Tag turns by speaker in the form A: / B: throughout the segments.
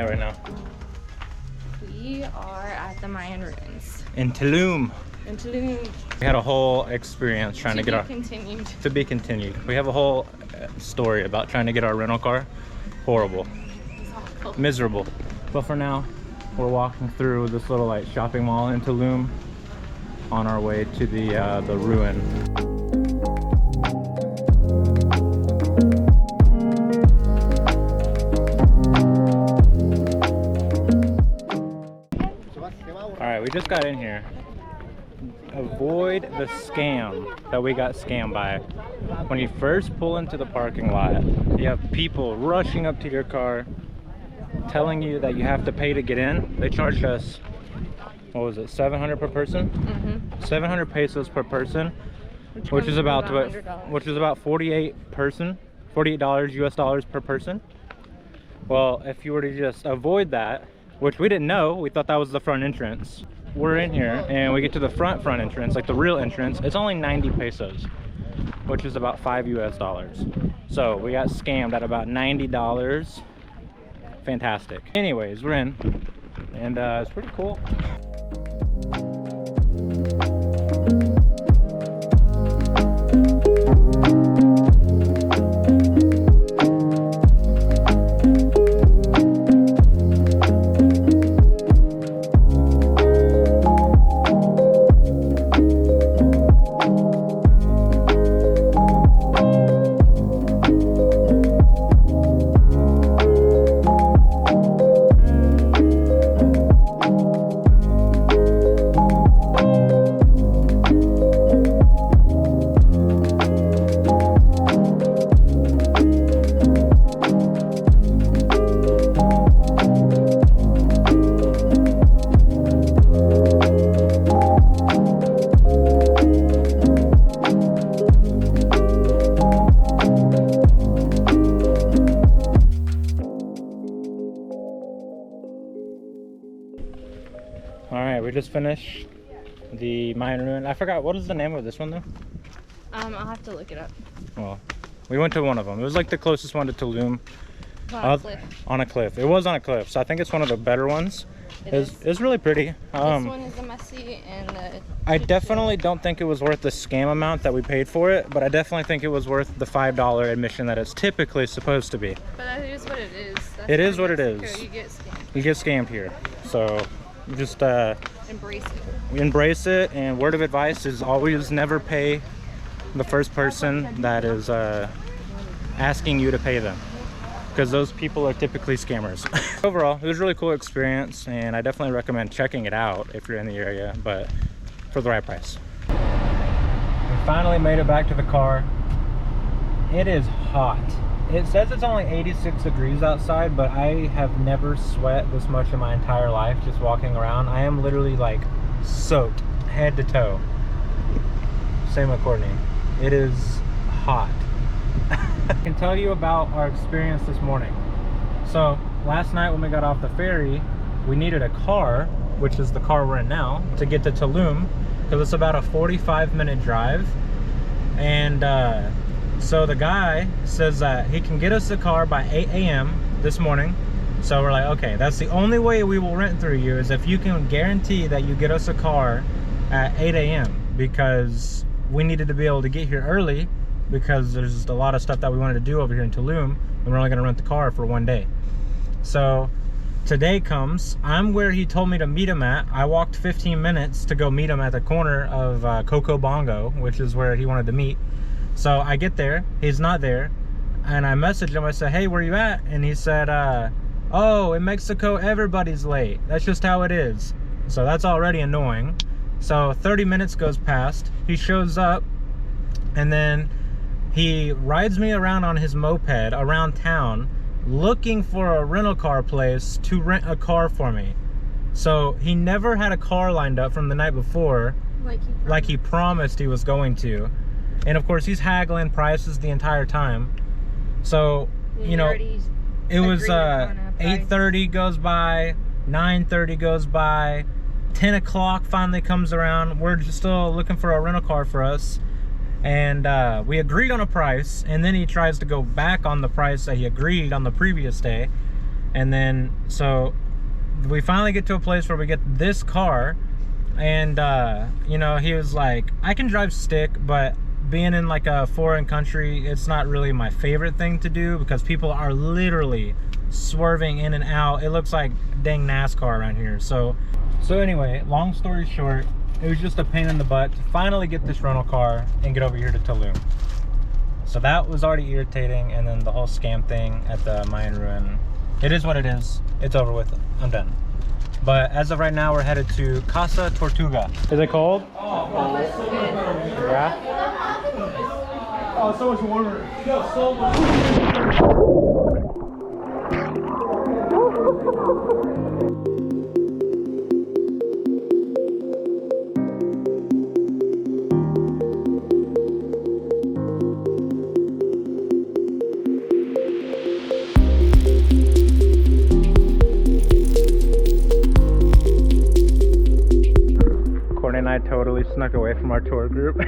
A: at right now?
B: We are at the Mayan Ruins.
A: In Tulum.
B: In Tulum.
A: We had a whole experience trying to get our...
B: continued.
A: To be continued. We have a whole story about trying to get our rental car. Horrible. Miserable. But for now, we're walking through this little like shopping mall in Tulum on our way to the ruin. Alright, we just got in here. Avoid the scam that we got scammed by. When you first pull into the parking lot, you have people rushing up to your car telling you that you have to pay to get in. They charged us, what was it, 700 per person? 700 pesos per person, which is about $48 US dollars per person. Well, if you were to just avoid that, which we didn't know, we thought that was the front entrance. We're in here and we get to the front entrance, like the real entrance. It's only 90 pesos, which is about $5 US dollars. So we got scammed at about $90. Fantastic. Anyways, we're in and it's pretty cool. Alright, we just finished the Mayan ruin. I forgot, what is the name of this one though?
B: I'll have to look it up.
A: Well, we went to one of them. It was like the closest one to Tulum.
B: On a cliff.
A: On a cliff. It was on a cliff, so I think it's one of the better ones. It's really pretty.
B: This one is a messy and
A: I definitely don't think it was worth the scam amount that we paid for it, but I definitely think it was worth the $5 admission that it's typically supposed to be.
B: But that is what it is.
A: It is what it is.
B: You get scammed.
A: You get scammed here. So just
B: embrace it.
A: Embrace it, and word of advice is always never pay the first person that is asking you to pay them, because those people are typically scammers. Overall, it was a really cool experience, and I definitely recommend checking it out if you're in the area, but for the right price. We finally made it back to the car. It is hot. It says it's only 86 degrees outside, but I have never sweat this much in my entire life just walking around. I am literally like soaked head to toe. Same with Courtney. It is hot. I can tell you about our experience this morning. So last night when we got off the ferry, we needed a car, which is the car we're in now, to get to Tulum, because it's about a 45-minute drive. And so the guy says that he can get us a car by 8 a.m. this morning. So we're like, okay, that's the only way we will rent through you, is if you can guarantee that you get us a car at 8 a.m. because we needed to be able to get here early, because there's just a lot of stuff that we wanted to do over here in Tulum, and we're only gonna rent the car for one day. So today comes, I'm where he told me to meet him at. I walked 15 minutes to go meet him at the corner of Coco Bongo, which is where he wanted to meet. So I get there, he's not there, and I messaged him. I said, hey, where you at? And he said, oh, in Mexico everybody's late, that's just how it is. So that's already annoying. So 30 minutes goes past, he shows up, and then he rides me around on his moped around town looking for a rental car place to rent a car for me. So he never had a car lined up from the night before, like he promised he was going to. And of course he's haggling prices the entire time. So, you know, it was 8:30 goes by, 9:30 goes by, 10 o'clock finally comes around. We're just still looking for a rental car for us. And we agreed on a price, and then he tries to go back on the price that he agreed on the previous day. And then so we finally get to a place where we get this car, and you know, he was like, I can drive stick, but being in like a foreign country, it's not really my favorite thing to do because people are literally swerving in and out. It looks like dang NASCAR around here. So anyway, long story short, it was just a pain in the butt to finally get this rental car and get over here to Tulum. So that was already irritating, and then the whole scam thing at the Mayan Ruin. It is what it is. It's over with. I'm done. But as of right now, we're headed to Casa Tortuga. Is it cold? Oh, yeah?
C: Oh, so much warmer. No, so much.
A: Courtney and I totally snuck away from our tour group.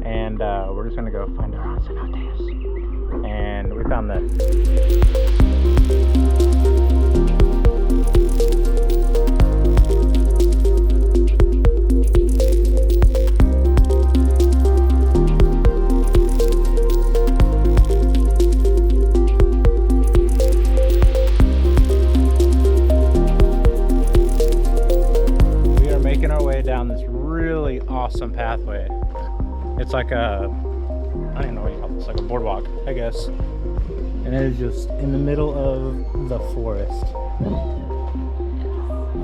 A: And we're just gonna go find our cenotes. And we found this. We are making our way down this really awesome pathway. It's like a, I don't even know what you call this, like a boardwalk, I guess. And it is just in the middle of the forest.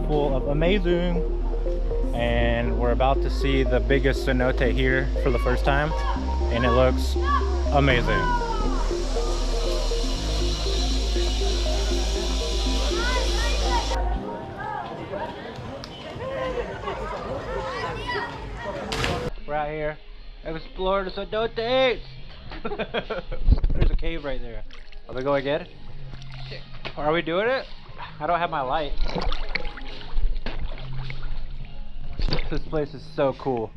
A: Full of amazing. And we're about to see the biggest cenote here for the first time. And it looks amazing. We're out here. Explore the cenotes! There's a cave right there. Are we going again? Sure. Are we doing it? I don't have my light. This place is so cool.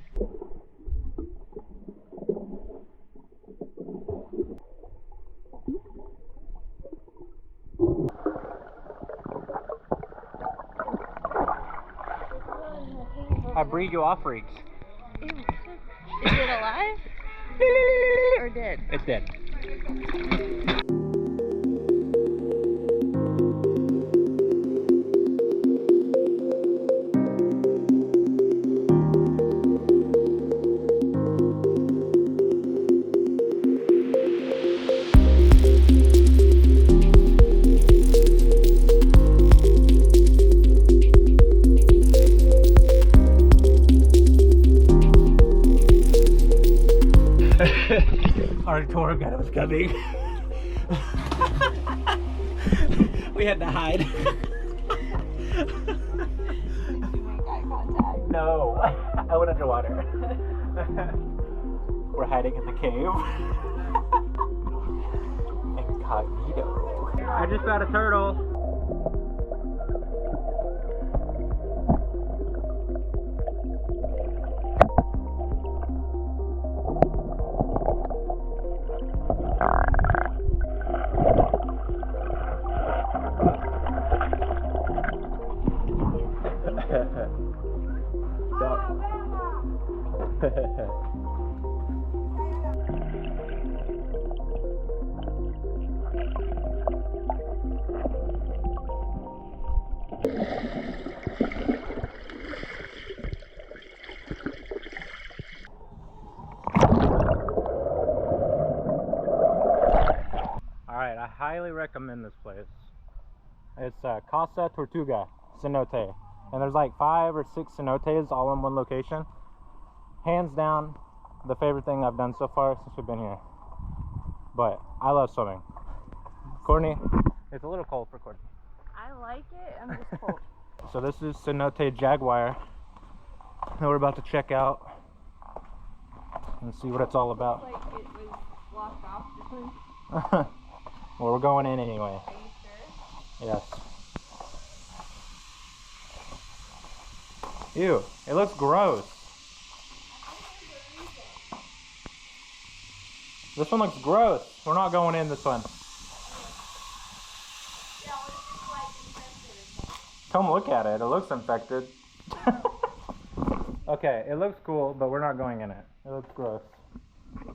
A: I breed you off freaks.
B: Is it alive? Or dead?
A: It's dead. Our tour guide was coming. We had to hide.
B: Did you make eye contact?
A: No, I went underwater. We're hiding in the cave. Incognito. I just found a turtle. Alright, I highly recommend this place. It's Casa Tortuga cenote. And there's like 5 or 6 cenotes all in one location. Hands down, the favorite thing I've done so far since we've been here. But I love swimming. Courtney, it's a little cold for Courtney.
B: I like it, I'm just cold.
A: So this is cenote Jaguar that we're about to check out and see what it's all about.
B: Like it was blocked off this one.
A: Well, we're going in anyway.
B: Are you sure?
A: Yes. Ew, it looks gross. This one looks gross. We're not going in this one. Come look at it. It looks infected. Okay, it looks cool, but we're not going in it. It looks gross.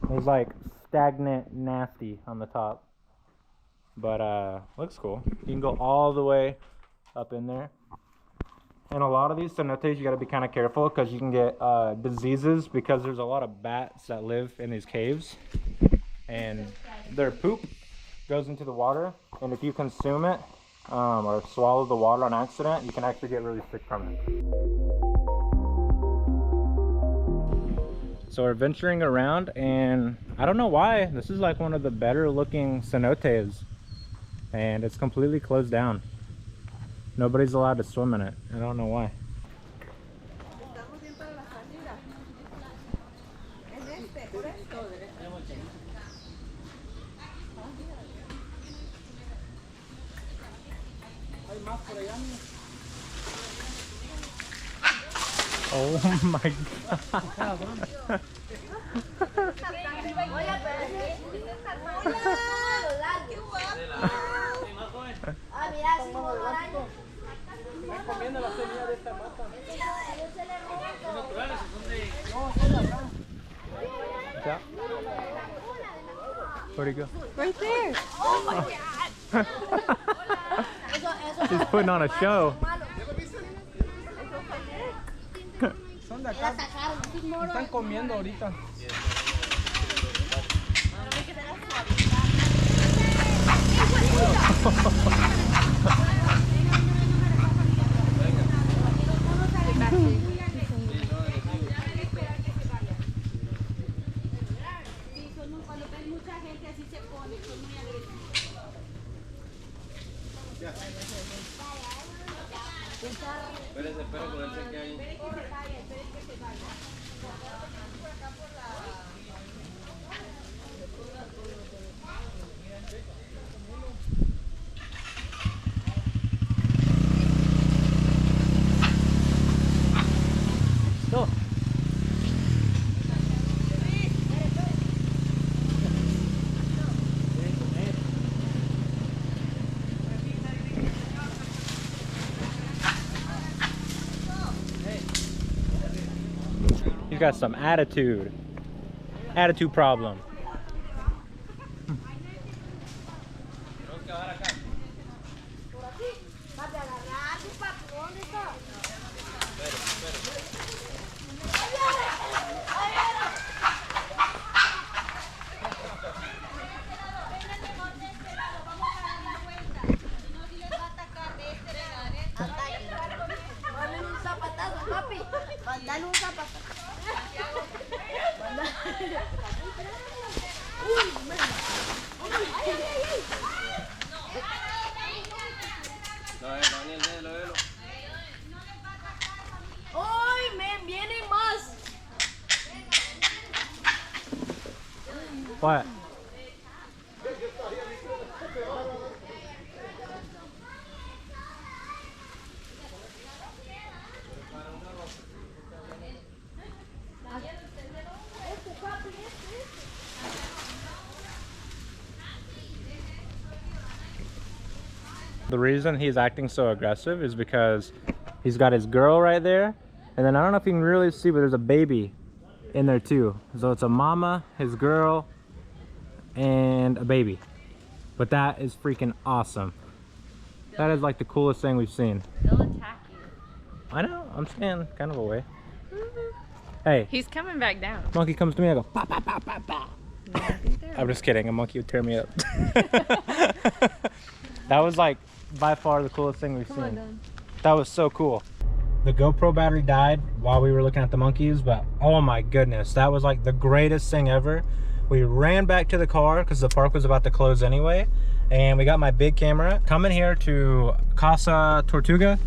A: There's like stagnant nasty on the top. But looks cool. You can go all the way up in there. And a lot of these cenotes, you got to be kind of careful because you can get diseases because there's a lot of bats that live in these caves. And their poop goes into the water. And if you consume it or swallow the water on accident, you can actually get really sick from it. So we're venturing around, and I don't know why. This is like one of the better looking cenotes. And it's completely closed down. Nobody's allowed to swim in it. I don't know why. Oh my god. Where'd he go?
B: Right there. Oh my god.
A: He's putting on a show.
C: Son de acá. Están comiendo ahorita.
A: You got some attitude. Attitude problem.
D: ¡Ay, men! ¡Vienen más!
A: What? The reason he's acting so aggressive is because he's got his girl right there, and then I don't know if you can really see, but there's a baby in there too. So it's a mama, his girl, and a baby. But that is freaking awesome. That is like the coolest thing we've seen.
B: They'll attack you.
A: I know, I'm staying kind of away. Hey,
B: He's coming back down.
A: monkey comes to me, I go, pa, pa, pa, pa, pa. I'm just kidding, a monkey would tear me up. That was like by far the coolest thing we've seen. That was so cool. The GoPro battery died while we were looking at the monkeys, but oh my goodness, that was like the greatest thing ever. We ran back to the car because the park was about to close anyway, and we got my big camera. Coming here to Casa Tortuga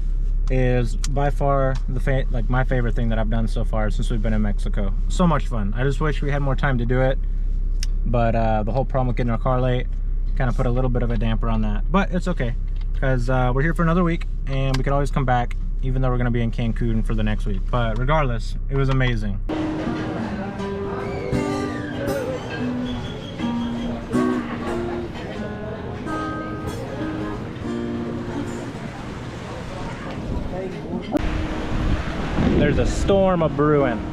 A: is by far the like my favorite thing that I've done so far since we've been in Mexico. So much fun. I just wish we had more time to do it, but the whole problem with getting our car late kind of put a little bit of a damper on that, but it's okay because we're here for another week and we could always come back even though we're going to be in Cancun for the next week. But regardless, it was amazing. There's a storm of brewing.